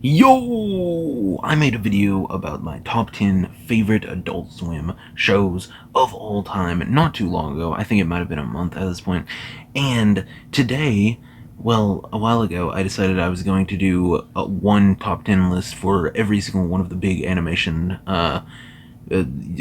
Yo! I made a video about my top 10 favorite Adult Swim shows of all time not too long ago. I think it might have been a month at this point. And today, well, a while ago, I decided I was going to do one top 10 list for every single one of the big animation uh,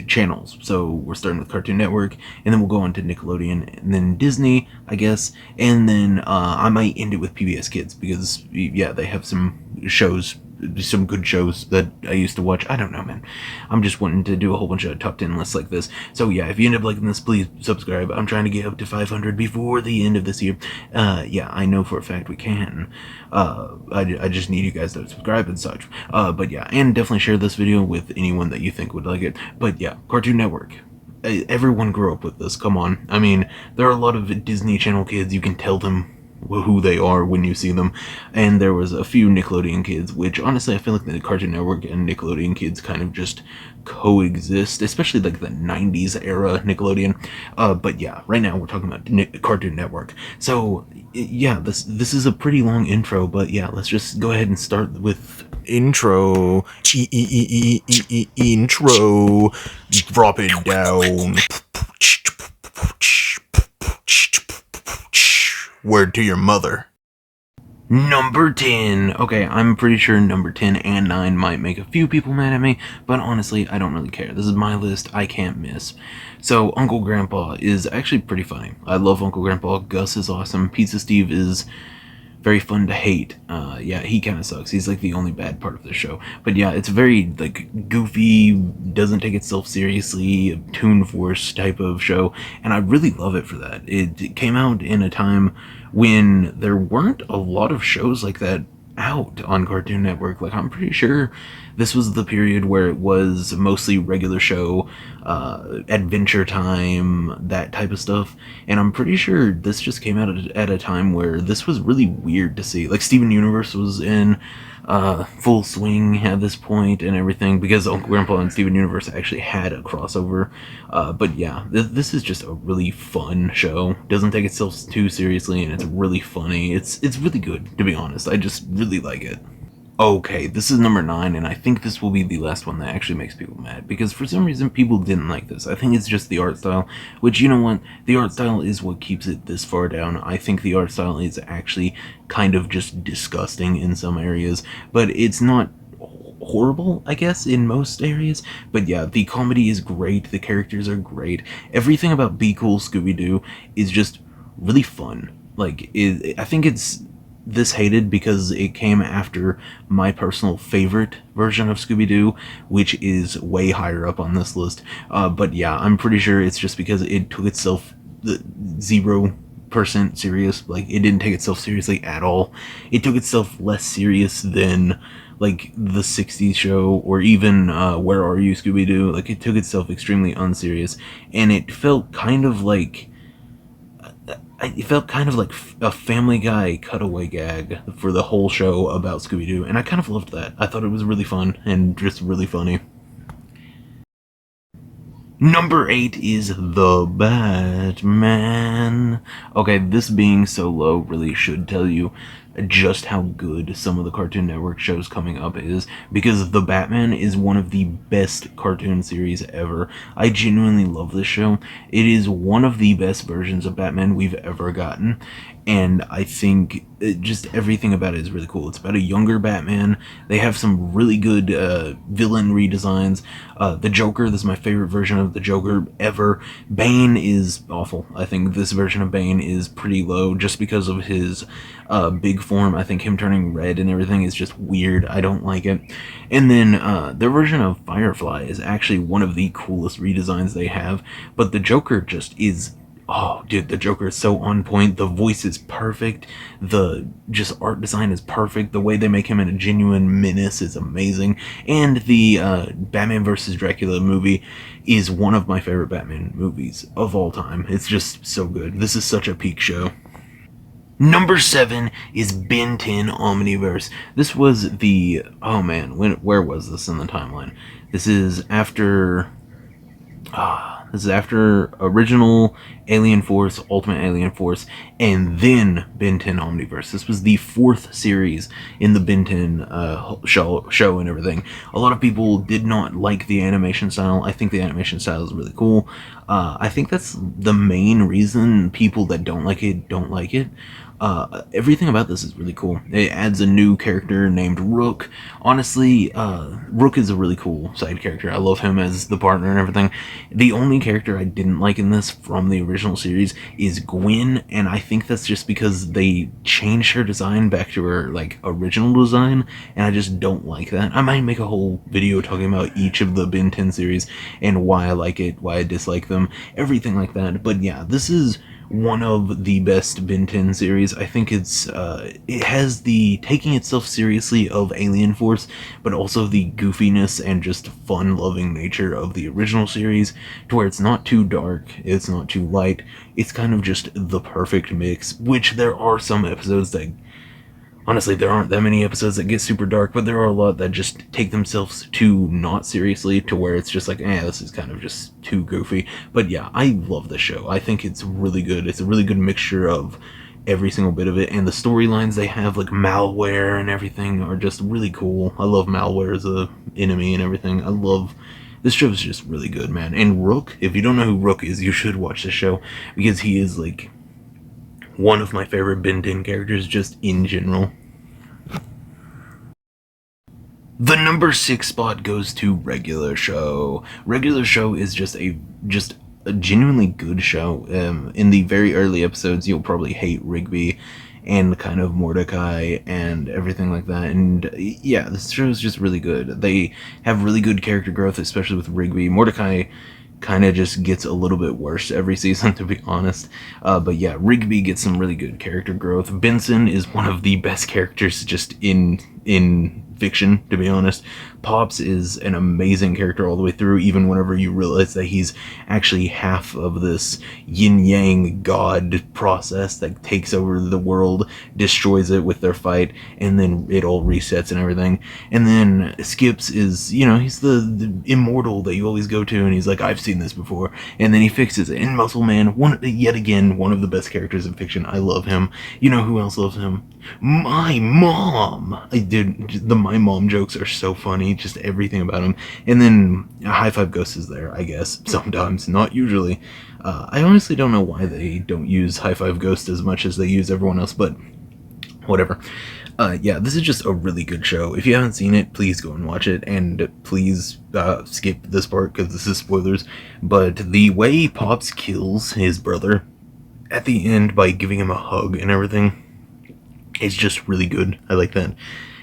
channels. So we're starting with Cartoon Network, and then we'll go on to Nickelodeon, and then Disney, I guess, and then I might end it with PBS Kids because yeah, they have some good shows that I used to watch. I don't know, man. I'm just wanting to do a whole bunch of top 10 lists like this. So yeah, if you end up liking this, please subscribe. I'm trying to get up to 500 before the end of this year. Yeah, I know for a fact we can. I just need you guys to subscribe and such. But yeah, and definitely share this video with anyone that you think would like it. But yeah, Cartoon Network. Everyone grew up with this. Come on. I mean, there are a lot of Disney Channel kids. You can tell them who they are when you see them, and there was a few Nickelodeon kids, which honestly I feel like the Cartoon Network and Nickelodeon kids kind of just coexist, especially like the 90s era Nickelodeon. But yeah, right now we're talking about Cartoon Network. So yeah, this is a pretty long intro, but yeah, let's just go ahead and start with intro. Intro. Drop it down. Word to your mother. Number 10. Okay, I'm pretty sure number 10 and 9 might make a few people mad at me, but honestly, I don't really care. This is my list, I can't miss. So, Uncle Grandpa is actually pretty funny. I love Uncle Grandpa. Gus is awesome. Pizza Steve is very fun to hate. Yeah, he kind of sucks. He's like the only bad part of the show. But yeah, it's very like goofy, doesn't take itself seriously, Toon Force type of show, and I really love it for that. It came out in a time when there weren't a lot of shows like that out on Cartoon Network. Like, I'm pretty sure this was the period where it was mostly regular show, Adventure Time, that type of stuff. And I'm pretty sure this just came out at a time where this was really weird to see. Like, Steven Universe was in full swing at this point and everything, because Uncle Grandpa and Steven Universe actually had a crossover. But yeah, this is just a really fun show. Doesn't take itself too seriously, and it's really funny. It's really good, to be honest. I just really like it. Okay, this is number 9, and I think this will be the last one that actually makes people mad, because for some reason people didn't like this. I think it's just the art style, which, you know what, the art style is what keeps it this far down. I think the art style is actually kind of just disgusting in some areas, but it's not horrible, I guess, in most areas. But yeah, the comedy is great, the characters are great, everything about Be Cool Scooby-Doo is just really fun. Like, I think it's this hated because it came after my personal favorite version of Scooby-Doo, which is way higher up on this list. But yeah, I'm pretty sure it's just because it took itself 0% serious. Like, it didn't take itself seriously at all. It took itself less serious than like the 60s show, or even Where Are You, Scooby-Doo? Like, it took itself extremely unserious, and it felt kind of like it felt kind of like a Family Guy cutaway gag for the whole show about Scooby-Doo, and I kind of loved that. I thought it was really fun and just really funny. Number 8 is The Batman. Okay, this being so low really should tell you just how good some of the Cartoon Network shows coming up is, because The Batman is one of the best cartoon series ever. I genuinely love this show. It is one of the best versions of Batman we've ever gotten, and I think just everything about it is really cool. It's about a younger Batman. They have some really good villain redesigns. The Joker, this is my favorite version of the Joker ever. Bane is awful. I think this version of Bane is pretty low just because of his big form. I think him turning red and everything is just weird. I don't like it. And then their version of Firefly is actually one of the coolest redesigns they have. But the Joker just is, oh, dude, the Joker is so on point. The voice is perfect. The just art design is perfect. The way they make him in a genuine menace is amazing. And the Batman vs. Dracula movie is one of my favorite Batman movies of all time. It's just so good. This is such a peak show. Number 7 is Ben 10 Omniverse. This was the, oh man, where was this in the timeline? This is after original Alien Force, Ultimate Alien Force, and then Ben 10 Omniverse. This was the fourth series in the Ben 10 show and everything. A lot of people did not like the animation style. I think the animation style is really cool. I think that's the main reason people that don't like it don't like it. Everything about this is really cool. It adds a new character named Rook. Honestly, Rook is a really cool side character. I love him as the partner and everything. The only character I didn't like in this from the original series is Gwen, and I think that's just because they changed her design back to her like original design, and I just don't like that. I might make a whole video talking about each of the Ben 10 series and why I like it, why I dislike them, everything like that. But yeah, this is one of the best Ben 10 series. I think it has the taking itself seriously of Alien Force, but also the goofiness and just fun-loving nature of the original series, to where it's not too dark, it's not too light, it's kind of just the perfect mix, which there are some episodes that, honestly, there aren't that many episodes that get super dark, but there are a lot that just take themselves too not seriously, to where it's just like, this is kind of just too goofy. But yeah, I love the show. I think it's really good. It's a really good mixture of every single bit of it, and the storylines they have, like Malware and everything, are just really cool. I love Malware as a enemy and everything. I love this show is just really good, man. And Rook, if you don't know who Rook is, you should watch the show, because he is like one of my favorite Ben 10 characters just in general. The number 6 spot goes to Regular Show. Regular Show is just a genuinely good show. In the very early episodes, you'll probably hate Rigby and kind of Mordecai and everything like that. And yeah, this show is just really good. They have really good character growth, especially with Rigby. Mordecai kind of just gets a little bit worse every season, to be honest. But yeah, Rigby gets some really good character growth. Benson is one of the best characters just in fiction, to be honest. Pops is an amazing character all the way through, even whenever you realize that he's actually half of this yin-yang god process that takes over the world, destroys it with their fight, and then it all resets and everything. And then Skips is, he's the immortal that you always go to, and he's like, I've seen this before, and then he fixes it. And Muscle Man, yet again, one of the best characters in fiction. I love him. You know who else loves him? My mom! My mom jokes are so funny, just everything about him. And then High Five Ghost is there, I guess, sometimes, not usually. I honestly don't know why they don't use High Five Ghost as much as they use everyone else, but whatever. Yeah, this is just a really good show. If you haven't seen it, please go and watch it, and please skip this part because this is spoilers. But the way Pops kills his brother at the end by giving him a hug and everything, it's just really good. I like that.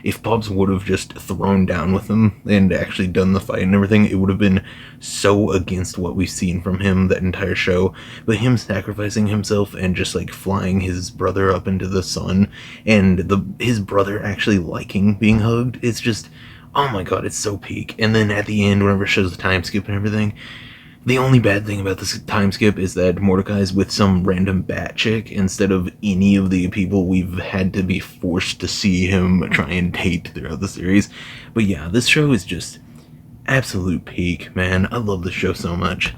If Pops would have just thrown down with him and actually done the fight and everything, it would have been so against what we've seen from him that entire show. But him sacrificing himself and just like flying his brother up into the sun, and his brother actually liking being hugged, it's just, oh my god, it's so peak. And then at the end, whenever it shows the time skip and everything, the only bad thing about this time skip is that Mordecai's with some random bat chick instead of any of the people we've had to be forced to see him try and date throughout the series. But yeah, this show is just absolute peak, man. I love this show so much.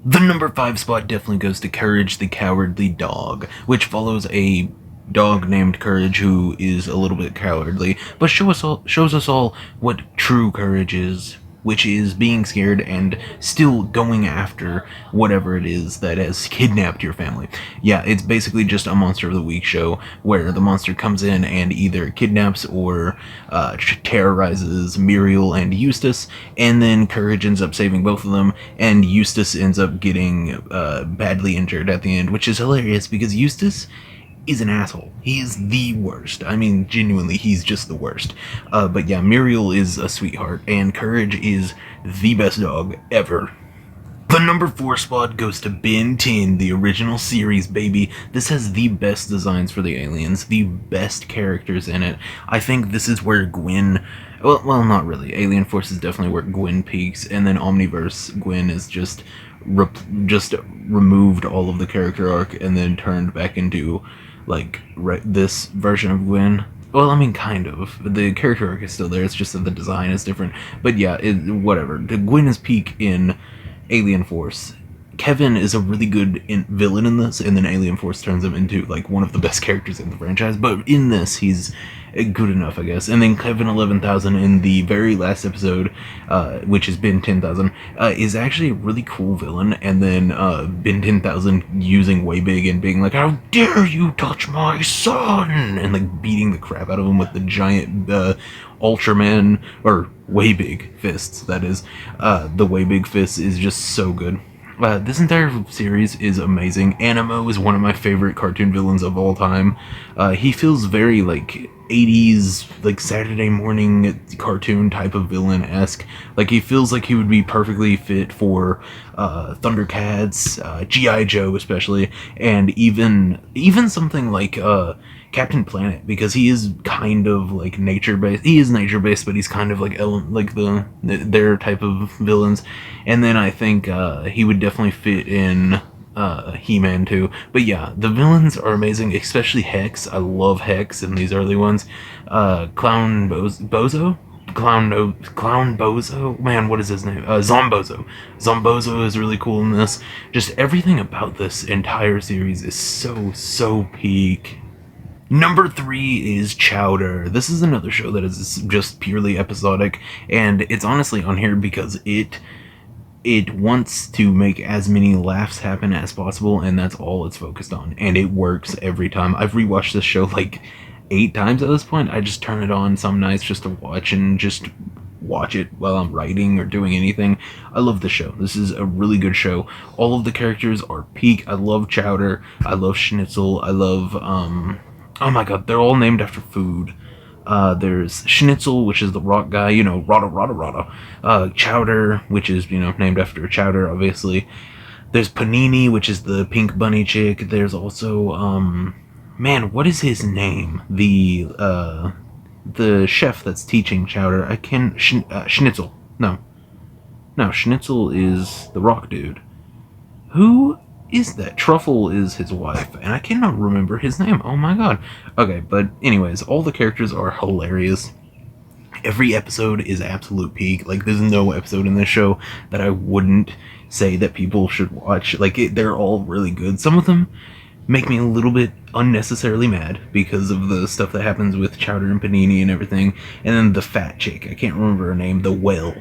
The number 5 spot definitely goes to Courage the Cowardly Dog, which follows a dog named Courage who is a little bit cowardly, but shows us all what true courage is, which is being scared and still going after whatever it is that has kidnapped your family. Yeah, it's basically just a Monster of the Week show where the monster comes in and either kidnaps or terrorizes Muriel and Eustace, and then Courage ends up saving both of them, and Eustace ends up getting badly injured at the end, which is hilarious because Eustace is an asshole. He is the worst. I mean, genuinely, he's just the worst. But yeah, Muriel is a sweetheart, and Courage is the best dog ever. The number 4 spot goes to Ben 10, the original series, baby. This has the best designs for the aliens, the best characters in it. I think this is where Gwen... Well, not really. Alien Force is definitely where Gwen peaks, and then Omniverse Gwen is just removed all of the character arc and then turned back into like this version of Gwen. Well, I mean, kind of. The character arc is still there, it's just that the design is different. But yeah, whatever. Gwen is peak in Alien Force. Kevin is a really good villain in this, and then Alien Force turns him into like one of the best characters in the franchise. But in this, he's good enough, I guess. And then Kevin 11,000 in the very last episode, which has been 10,000, is actually a really cool villain. And then Ben 10,000 using Way Big and being like, "How dare you touch my son!" and like beating the crap out of him with the giant Ultraman or Way Big fists. That is, the Way Big fist is just so good. This entire series is amazing. Animo is one of my favorite cartoon villains of all time. He feels very like 80s, like Saturday morning cartoon type of villain-esque. Like he feels like he would be perfectly fit for Thundercats, G.I. Joe especially, and even something like Captain Planet, because he is kind of like nature-based. He is nature-based, but he's kind of like their type of villains. And then I think he would definitely fit in He-Man too. But yeah, the villains are amazing, especially Hex. I love Hex in these early ones. Clown Bozo? Clown Bozo? Man, what is his name? Zombozo. Zombozo is really cool in this. Just everything about this entire series is so peak. Number 3 is Chowder. This is another show that is just purely episodic, and it's honestly on here because it wants to make as many laughs happen as possible, and that's all it's focused on, and it works every time. I've rewatched this show like 8 times at this point. I just turn it on some nights just to watch and just watch it while I'm writing or doing anything. I love the show. This is a really good show. All of the characters are peak. I love Chowder. I love Schnitzel. I love oh my god, they're all named after food. There's Schnitzel, which is the rock guy, Rada. Chowder, which is, named after Chowder, obviously. There's Panini, which is the pink bunny chick. There's also, man, what is his name? The chef that's teaching Chowder. Schnitzel. No, Schnitzel is the rock dude. Who is that? Truffle is his wife, and I cannot remember his name. Oh my god. Okay, but anyways, all the characters are hilarious. Every episode is absolute peak. Like, there's no episode in this show that I wouldn't say that people should watch. Like, they're all really good. Some of them make me a little bit unnecessarily mad because of the stuff that happens with Chowder and Panini and everything. And then the fat chick, I can't remember her name, the Well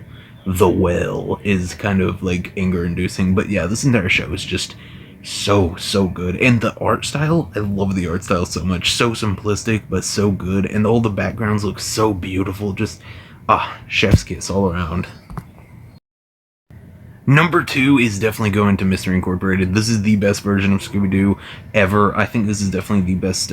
is kind of like anger inducing. But yeah, this entire show is just so good. And the art style, I love the art style so much. So simplistic but so good, and all the backgrounds look so beautiful. Just chef's kiss all around. Number 2 is definitely going to Mystery Incorporated. This is the best version of Scooby-Doo ever. I think this is definitely the best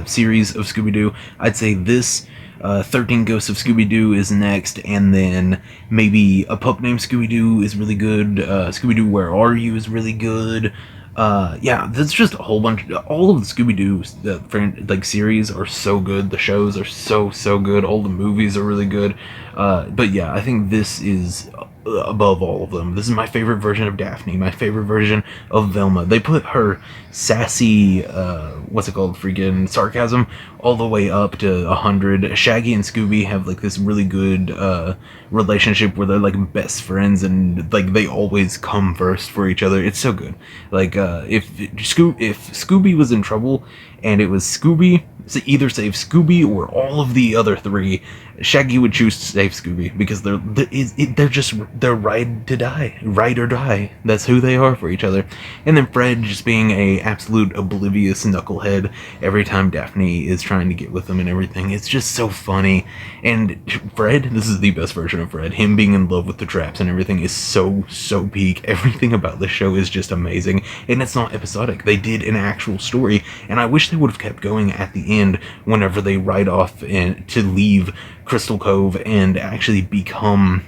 series of Scooby-Doo. I'd say this, 13 Ghosts of Scooby-Doo is next, and then maybe A Pup Named Scooby-Doo is really good. Scooby-Doo Where Are You is really good. Yeah, there's just a whole bunch. All of the Scooby-Doo series are so good. The shows are so good. All the movies are really good. But yeah, I think this is above all of them. This is my favorite version of Daphne, my favorite version of Velma. They put her sassy, freaking sarcasm all the way up to 100. Shaggy and Scooby have like this really good relationship where they're like best friends, and like they always come first for each other. It's so good. Like if Scooby was in trouble and it was Scooby to either save Scooby or all of the other 3, Shaggy would choose to save Scooby because they're ride or die. That's who they are for each other. And then Fred just being a absolute oblivious knucklehead every time Daphne is trying to get with him and everything. It's just so funny. And Fred, this is the best version of Fred. Him being in love with the traps and everything is so peak. Everything about this show is just amazing, and it's not episodic. They did an actual story, and I wish they would have kept going at the end whenever they ride off and to leave Crystal Cove and actually become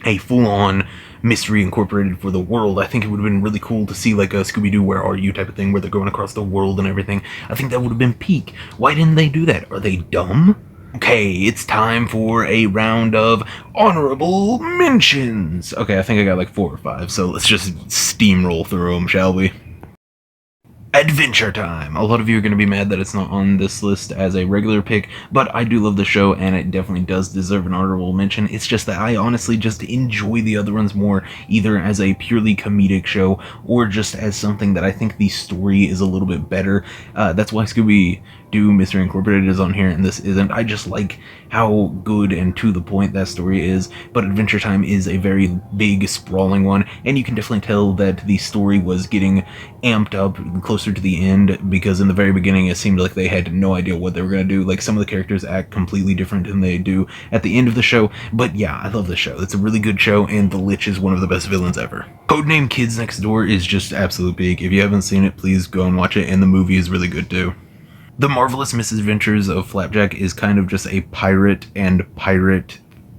a full-on Mystery Incorporated for the world. I think it would have been really cool to see like a Scooby-Doo Where Are You type of thing where they're going across the world and everything. I think that would have been peak. Why didn't they do that? Are they dumb? Okay, it's time for a round of honorable mentions. Okay, I think I got like 4 or 5, so let's just steamroll through them, shall we? Adventure Time. A lot of you are going to be mad that it's not on this list as a regular pick, but I do love the show and it definitely does deserve an honorable mention. It's just that I honestly just enjoy the other ones more, either as a purely comedic show or just as something that I think the story is a little bit better. That's why Scooby-Doo Mystery Incorporated is on here and this isn't. I just like how good and to the point that story is, but Adventure Time is a very big, sprawling one, and you can definitely tell that the story was getting amped up closer to the end, because in the very beginning it seemed like they had no idea what they were going to do. Like, some of the characters act completely different than they do at the end of the show. But yeah, I love the show. It's a really good show, and the Lich is one of the best villains ever. Codename Kids Next Door is just absolute peak. If you haven't seen it, please go and watch it, and the movie is really good too. The Marvelous Misadventures of Flapjack is kind of just a pirate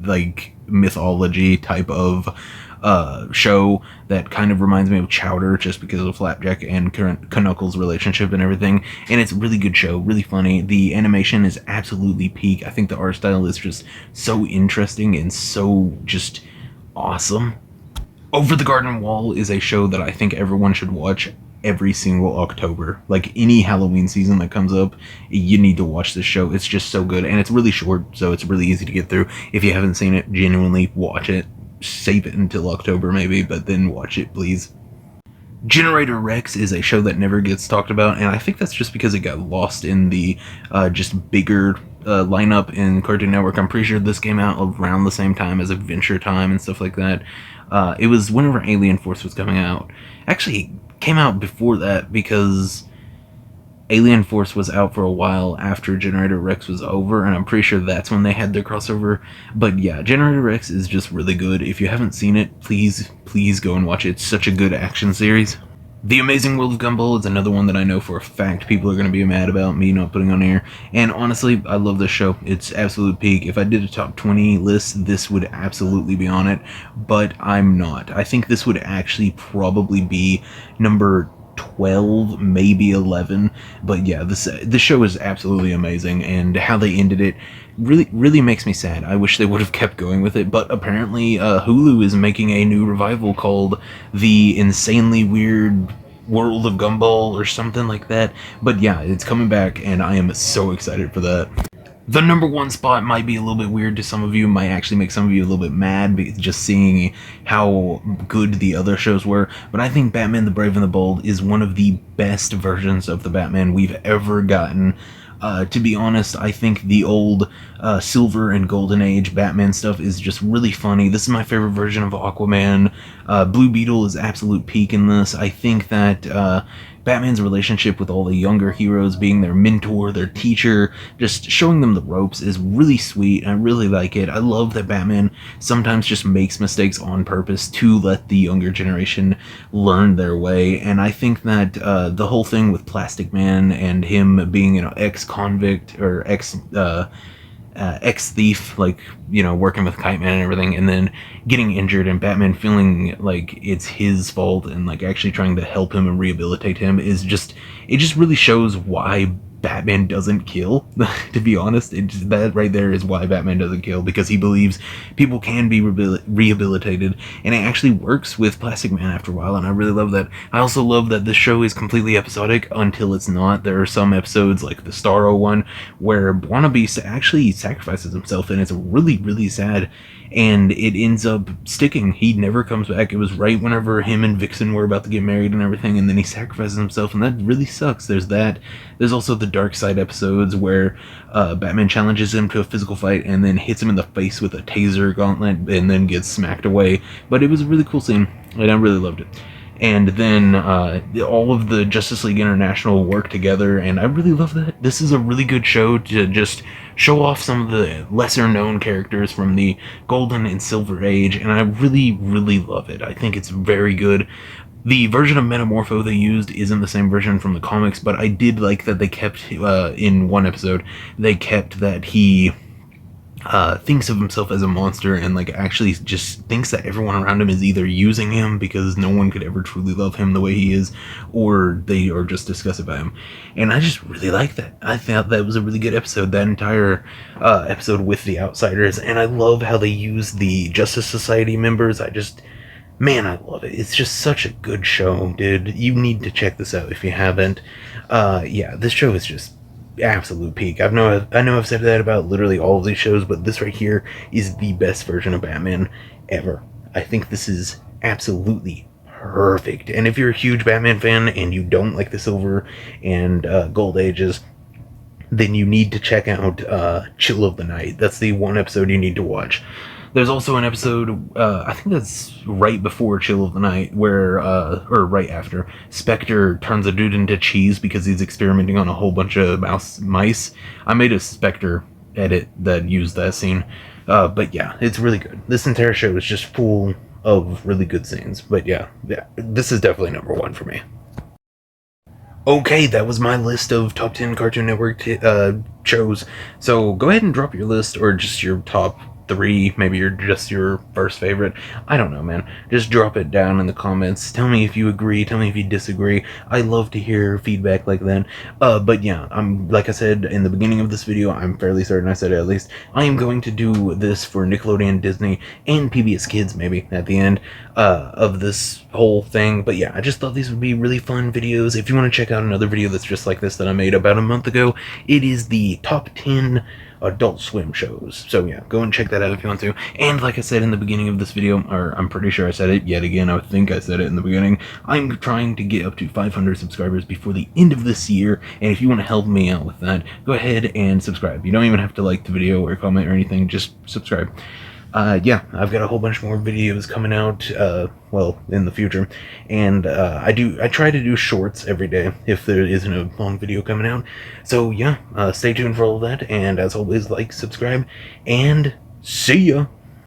like mythology type of show that kind of reminds me of Chowder, just because of Flapjack and Knuckles' relationship and everything. And it's a really good show, really funny. The animation is absolutely peak. I think the art style is just so interesting and so just awesome. Over the Garden Wall is a show that I think everyone should watch every single October. Like, any Halloween season that comes up, you need to watch this show. It's just so good, and it's really short, so it's really easy to get through. If you haven't seen it, genuinely watch it. Save it until October maybe, but then watch it, please. Generator Rex is a show that never gets talked about, and I think that's just because it got lost in the just bigger lineup in Cartoon Network. I'm pretty sure this came out around the same time as Adventure Time and stuff like that. It was whenever Alien Force was coming out. Actually, it came out before that, because Alien Force was out for a while after Generator Rex was over, and I'm pretty sure that's when they had their crossover. But yeah, Generator Rex is just really good. If you haven't seen it, please go and watch it. It's such a good action series. The Amazing World of Gumball is another one that I know for a fact people are going to be mad about me not putting on here. And honestly, I love this show. It's absolute peak. If I did a top 20 list, this would absolutely be on it. But I'm not. I think this would actually probably be number 12, maybe 11. But yeah, this show is absolutely amazing, and how they ended it really makes me sad. I wish they would have kept going with it, but apparently Hulu is making a new revival called The Insanely Weird World of Gumball or something like that. But yeah, it's coming back, and I am so excited for that. The number one spot might be a little bit weird to some of you, might actually make some of you a little bit mad, just seeing how good the other shows were, but I think Batman the Brave and the Bold is one of the best versions of the Batman we've ever gotten. To be honest, I think the old Silver and Golden Age Batman stuff is just really funny. This is my favorite version of Aquaman. Blue Beetle is absolute peak in this. I think that Batman's relationship with all the younger heroes, being their mentor, their teacher, just showing them the ropes, is really sweet. I really like it. I love that Batman sometimes just makes mistakes on purpose to let the younger generation learn their way. And I think that the whole thing with Plastic Man and him being an ex-convict or ex-thief, like, working with Kite Man and everything, and then getting injured, and Batman feeling like it's his fault and like actually trying to help him and rehabilitate him, it just really shows why Batman doesn't kill. To be honest, that right there is why Batman doesn't kill, because he believes people can be rehabilitated, and it actually works with Plastic Man after a while, and I really love that. I also love that this show is completely episodic until it's not. There are some episodes, like the Starro one, where Barnaby actually sacrifices himself, and it's really sad, and it ends up sticking. He never comes back. It was right whenever him and Vixen were about to get married and everything, and then he sacrifices himself, and that really sucks. There's that. There's also the Dark Side episodes where Batman challenges him to a physical fight and then hits him in the face with a taser gauntlet and then gets smacked away. But it was a really cool scene, and I really loved it. And then all of the Justice League International work together, and I really love that. This is a really good show to just show off some of the lesser known characters from the Golden and Silver Age, and I really love it. I think it's very good. The version of Metamorpho they used isn't the same version from the comics, but I did like that they kept, in one episode, they kept that he thinks of himself as a monster, and like actually just thinks that everyone around him is either using him because no one could ever truly love him the way he is, or they are just disgusted by him. And I just really like that. I thought that was a really good episode, that entire episode with the Outsiders, and I love how they use the Justice Society members. Man, I love it. It's just such a good show, dude. You need to check this out if you haven't. Yeah, this show is just absolute peak. I know I've said that about literally all of these shows, but this right here is the best version of Batman ever. I think this is absolutely perfect. And if you're a huge Batman fan and you don't like the Silver and Gold Ages, then you need to check out Chill of the Night. That's the one episode you need to watch. There's also an episode, I think that's right before Chill of the Night, where, or right after, Spectre turns a dude into cheese because he's experimenting on a whole bunch of mice. I made a Spectre edit that used that scene. But yeah, it's really good. This entire show is just full of really good scenes. But yeah, this is definitely number one for me. Okay, that was my list of top 10 Cartoon Network shows. So go ahead and drop your list, or just your top three, maybe just your first favorite. I don't know, man. Just drop it down in the comments. Tell me if you agree, tell me if you disagree. I love to hear feedback like that. But yeah, like I said in the beginning of this video, I'm fairly certain I said it at least, I am going to do this for Nickelodeon, Disney, and PBS Kids maybe at the end of this whole thing. But yeah, I just thought these would be really fun videos. If you want to check out another video that's just like this that I made about a month ago, it is the top 10 Adult Swim shows. So yeah, go and check that out if you want to. And like I said in the beginning of this video, or I'm pretty sure I said it yet again, I think I said it in the beginning, I'm trying to get up to 500 subscribers before the end of this year, and if you want to help me out with that, go ahead and subscribe. You don't even have to like the video or comment or anything, just subscribe. Yeah, I've got a whole bunch more videos coming out, well, in the future, and I try to do shorts every day if there isn't a long video coming out. So yeah, stay tuned for all of that, and as always, like, subscribe, and see ya!